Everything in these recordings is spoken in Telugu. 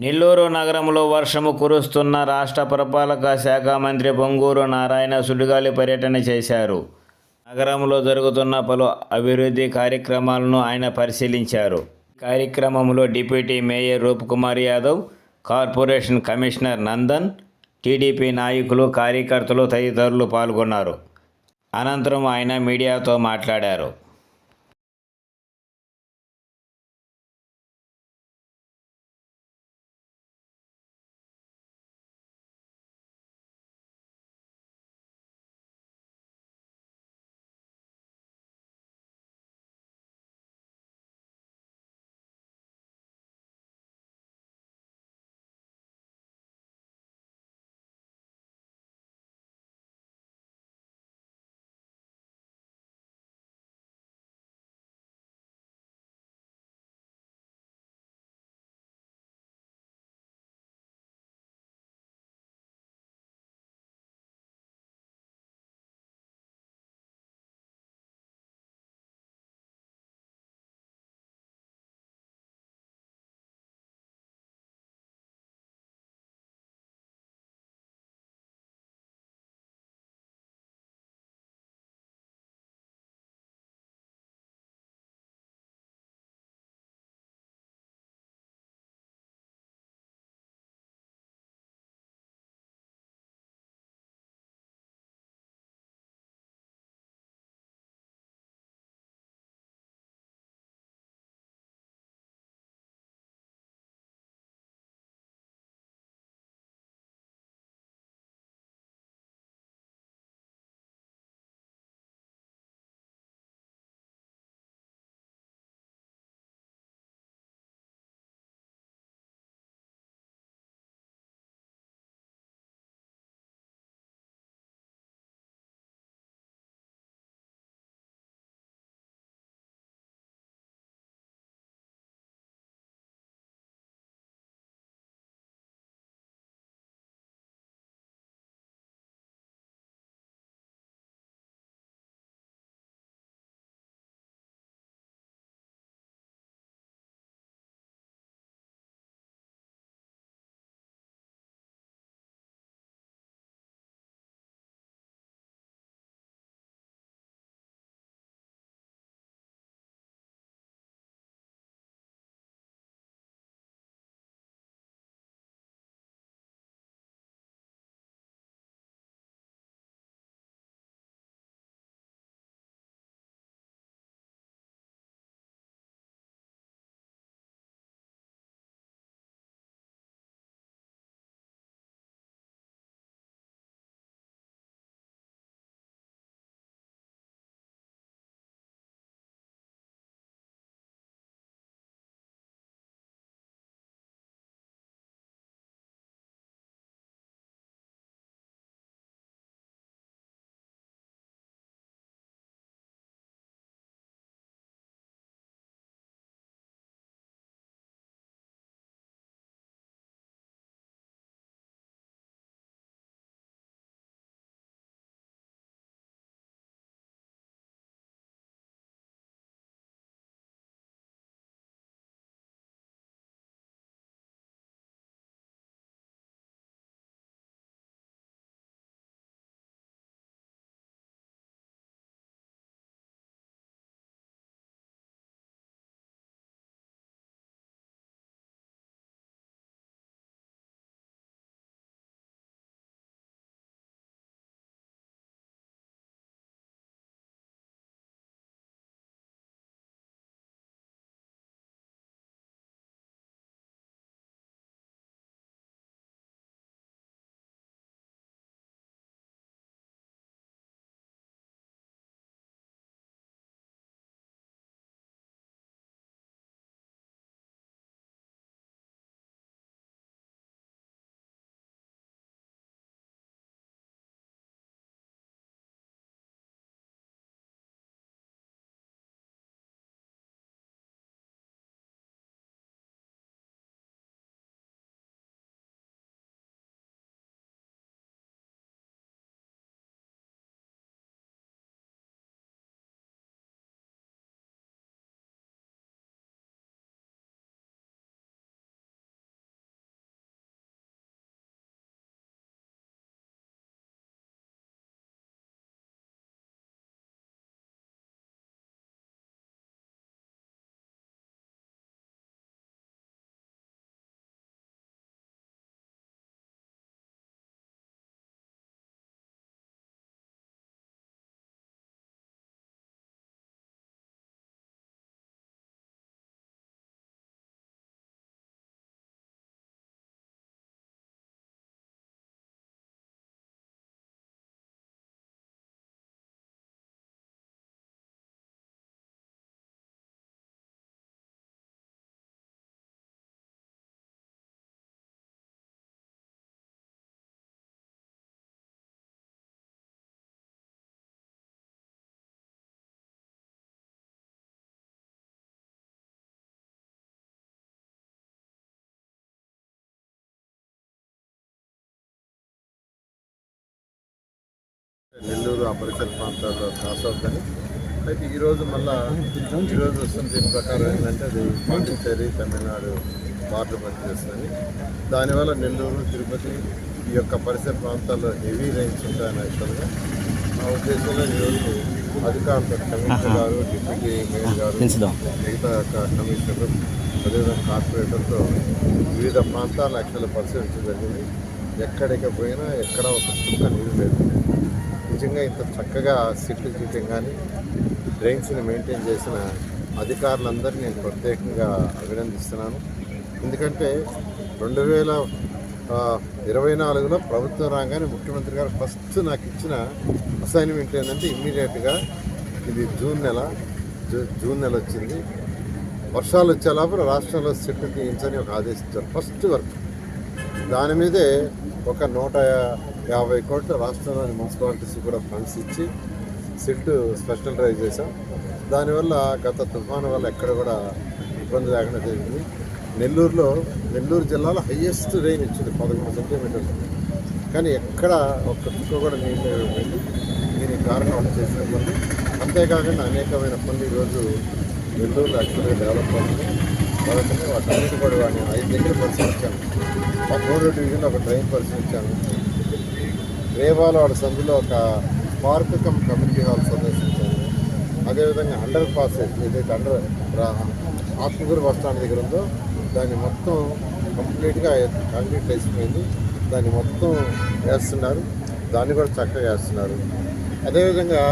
నెల్లూరు నగరంలో వర్షము కురుస్తున్న రాష్ట్ర పురపాలక శాఖ మంత్రి పొంగూరు నారాయణ సుడిగాలి పర్యటన చేశారు. నగరంలో జరుగుతున్న పలు అభివృద్ధి కార్యక్రమాలను ఆయన పరిశీలించారు. ఈ కార్యక్రమంలో deputy mayor Roopkumar Yadav, corporation commissioner Nandan, TDP నాయకులు, కార్యకర్తలు తదితరులు పాల్గొన్నారు. అనంతరం ఆయన మీడియాతో మాట్లాడారు. నెల్లూరు ఆ పరిసర ప్రాంతాల్లో క్రాస్ అవుతుంది. అయితే ఈరోజు వస్తున్న దీని ప్రకారం ఏంటంటే అది పాండిచ్చేరి తమిళనాడు బార్డర్ మధ్య చేస్తుంది. దానివల్ల నెల్లూరు తిరుపతి ఈ యొక్క పరిసర ప్రాంతాల్లో హెవీ రైన్స్ ఉంటాయని యాక్చువల్గా మా ఉద్దేశంలో ఈరోజు అధికారులు కమిషనర్ గారు, డిప్యూటీ మేయర్ గారు, మిగతా కమిషనర్, అదేవిధంగా కార్పొరేటర్తో వివిధ ప్రాంతాలను యాక్చువల్గా పరిశీలించడం జరిగింది. ఎక్కడికి పోయినా ఎక్కడ ఒక చుక్క నీరు లేదు. నిజంగా ఇంత చక్కగా సిట్లు తీయటం కానీ డ్రైన్స్ని మెయింటైన్ చేసిన అధికారులందరినీ నేను ప్రత్యేకంగా అభినందిస్తున్నాను. ఎందుకంటే 2024లో ప్రభుత్వం రాగానే ముఖ్యమంత్రి గారు ఫస్ట్ నాకు ఇచ్చిన అసైన్మెంట్ ఏంటంటే ఇమ్మీడియట్గా ఇది జూన్ నెల వచ్చింది, వర్షాలు వచ్చే లోపల రాష్ట్రంలో సిట్లు తీయించని ఒక ఆదేశించారు. ఫస్ట్ వర్క్ దాని మీదే ఒక 150 కోట్ల రాష్ట్రంలోని మున్సిపాలిటీస్ కూడా ఫండ్స్ ఇచ్చి సిట్ స్పెషల్ డ్రైవ్ చేశాం. దానివల్ల గత తుఫాను వల్ల ఎక్కడ కూడా ఇబ్బంది లేకుండా జరిగింది. నెల్లూరు జిల్లాలో హయ్యెస్ట్ రెయిన్ ఇచ్చింది 11 సెంటీమీటర్లు, కానీ ఎక్కడ ఒక్క చుక్క కూడా నీళ్ళు ఇవ్వండి. దీనికి కారణం చేసిన పనులు, అంతేకాకుండా అనేకమైన పనులు ఈరోజు నెల్లూరులో యాక్చువల్గా డెవలప్ అవుతుంది. కాబట్టి వాటన్నిటి కూడా వాడిని 5 దగ్గర పరిశీలించాను. మా కోడూరు డివిజన్లో ఒక డ్రైన్ పరిశీలించాను. రేవాలవాడ సందులో ఒక పార్క్ కమ్యూనిటీ హాల్ సందర్శించాను. అదేవిధంగా అండర్ పాసేజ్ ఏదైతే ఆత్మకూరు బస్ స్టాండ్ దగ్గర ఉందో దాన్ని మొత్తం కంప్లీట్గా కాంక్రీట్ వేసిపోయింది. దాన్ని మొత్తం వేస్తున్నారు, దాన్ని కూడా చక్కగా వేస్తున్నారు. అదేవిధంగా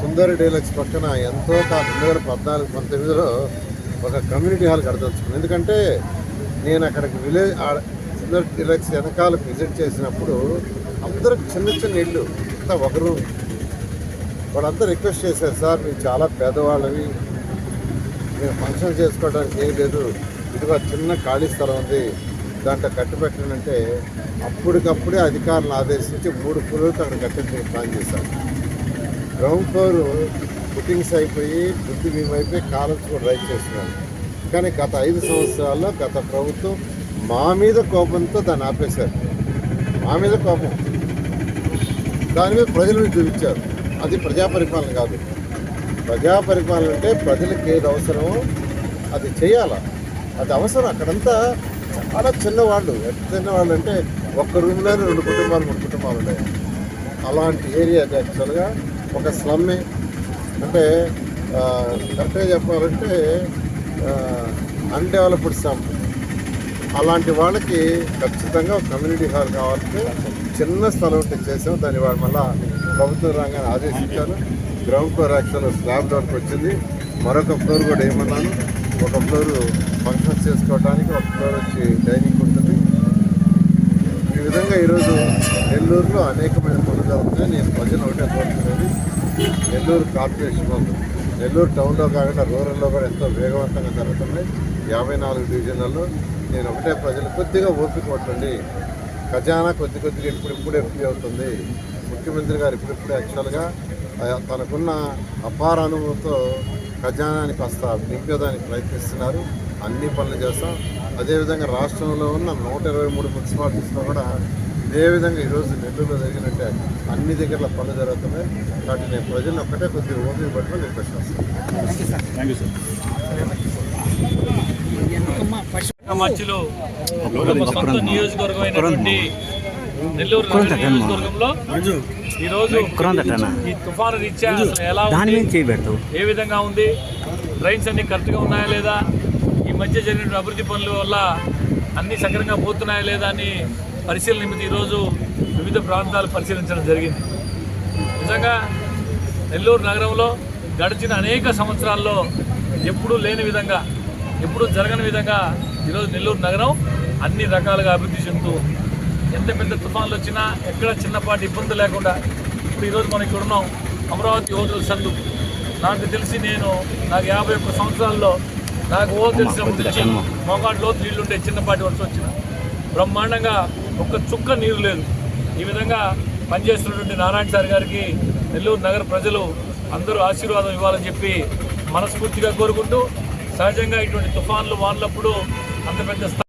సుందరి డీలక్స్ పక్కన ఎంతో 2014-19లో ఒక కమ్యూనిటీ హాల్ కడదలుచుకున్నాను. ఎందుకంటే నేను అక్కడికి సుందరి డీలక్స్ వెనకాలకు విజిట్ చేసినప్పుడు అందరూ చిన్న ఇళ్ళు అంతా ఒక రూమ్. వాళ్ళంతా రిక్వెస్ట్ చేశారు, సార్ మీరు చాలా పేదవాళ్ళవి, మేము ఫంక్షన్ చేసుకోవడానికి ఏం లేదు, ఇదిగో చిన్న ఖాళీ స్థలం ఉంది, దాంట్లో కట్టి పెట్టానంటే అప్పటికప్పుడే అధికారులను ఆదేశించి 3 ఫ్లోర్లు అక్కడ కట్టించడానికి ప్లాన్ చేశారు. గ్రౌండ్ ఫ్లోర్ బుకింగ్స్ అయిపోయి బుద్ధి భీమైపోయి కాలమ్స్ కూడా రైట్ చేస్తున్నారు. కానీ గత 5 సంవత్సరాల్లో గత ప్రభుత్వం మా మీద కోపంతో దాన్ని ఆపేశారు. మా మీద కోపం, దాని మీద ప్రజలను చూపించారు. అది ప్రజాపరిపాలన కాదు. ప్రజాపరిపాలన అంటే ప్రజలకు ఏది అవసరమో అది చేయాలా, అది అవసరం. అక్కడంతా చాలా చిన్నవాళ్ళు, ఎంత చిన్నవాళ్ళు అంటే ఒక్క రూమ్లోనే 2 కుటుంబాలు 3 కుటుంబాలు ఉన్నాయి. అలాంటి ఏరియా అది యాక్చువల్గా ఒక స్లమ్మే. అంటే కరెక్ట్గా చెప్పాలంటే అన్డెవలప్డ్ స్లమ్. అలాంటి వాళ్ళకి ఖచ్చితంగా ఒక కమ్యూనిటీ హాల్ కావాలంటే చిన్న స్థలం ఉంటే చేసాం. దాన్ని వాళ్ళు మళ్ళీ ప్రభుత్వ రంగాన్ని ఆదేశించాను. గ్రౌండ్ ఫ్లోర్ యాక్చువల్ స్లాబ్ డౌన్కి వచ్చింది. మరొక ఫ్లోర్ కూడా ఏమన్నాను, ఒక ఫ్లోరు ఫంక్షన్స్ చేసుకోవడానికి, ఒక ఫ్లోర్ వచ్చి డైనింగ్ ఉంటుంది. ఈ విధంగా ఈరోజు నెల్లూరులో అనేకమైన పనులు జరుగుతున్నాయి. నేను ప్రజలు ఒకటే కోరుతున్నది, నెల్లూరు కార్పొరేషన్ వాళ్ళు నెల్లూరు టౌన్లో కాకుండా రూరల్లో కూడా ఎంతో వేగవంతంగా జరుగుతున్నాయి. 54 డివిజన్లలో నేను ఒకటే ప్రజలు కొద్దిగా ఓపిక పట్టండి. ఖజానా కొద్దిగా ఇప్పుడిప్పుడే ఫ్రీ అవుతుంది. ముఖ్యమంత్రి గారు ఇప్పుడిప్పుడే యాక్చువల్గా తనకున్న అపార అనుభవంతో ఖజానాని కాస్త నింపేదానికి ప్రయత్నిస్తున్నారు. అన్ని పనులు చేస్తాం. అదేవిధంగా రాష్ట్రంలో ఉన్న 123 మున్సిపాలిటీస్లో కూడా ఇదే విధంగా ఈరోజు నెల్లూరులో జరిగినట్టే అన్ని దగ్గర పనులు జరుగుతున్నాయి. కాబట్టి నేను ప్రజలను ఒక్కటే కొద్దిగా ఓపిక పట్టుకొని రిక్వెస్ట్ చేస్తాను. మధ్యలో సొంత నియోజకవర్గమైనటువంటి నెల్లూరు నియోజకవర్గంలో ఈరోజు ఈ తుఫాను రీత్యా ఎలా ఉంది, ఏ విధంగా ఉంది, డ్రైన్స్ అన్ని కరెక్ట్గా ఉన్నాయా లేదా, ఈ మధ్య జరిగిన అభివృద్ధి పనుల వల్ల అన్ని సక్రమంగా పోతున్నాయా లేదా అని పరిశీలన నిమిత్తం ఈరోజు వివిధ ప్రాంతాలు పరిశీలించడం జరిగింది. నిజంగా నెల్లూరు నగరంలో గడిచిన అనేక సంవత్సరాల్లో ఎప్పుడూ లేని విధంగా, ఎప్పుడూ జరగని విధంగా ఈరోజు నెల్లూరు నగరం అన్ని రకాలుగా అభివృద్ధి చెందుతూ ఎంత పెద్ద తుఫాన్లు వచ్చినా ఎక్కడ చిన్నపాటి ఇబ్బంది లేకుండా ఇప్పుడు ఈరోజు మనం ఇక్కడ ఉన్నాం. అమరావతి ఓదుల సందు నాకు తెలిసి నాకు 51 సంవత్సరాల్లో నాకు తెలిసినప్పటి నుంచి మోకాళ్ళలో నీళ్లుండే చిన్నపాటి వర్షం వచ్చిన బ్రహ్మాండంగా ఒక్క చుక్క నీరు లేదు. ఈ విధంగా పనిచేస్తున్నటువంటి నారాయణ సార్ గారికి నెల్లూరు నగర ప్రజలు అందరూ ఆశీర్వాదం ఇవ్వాలని చెప్పి మనస్ఫూర్తిగా కోరుకుంటూ, సహజంగా ఇటువంటి తుఫాన్లు వానలప్పుడు అంత పెద్ద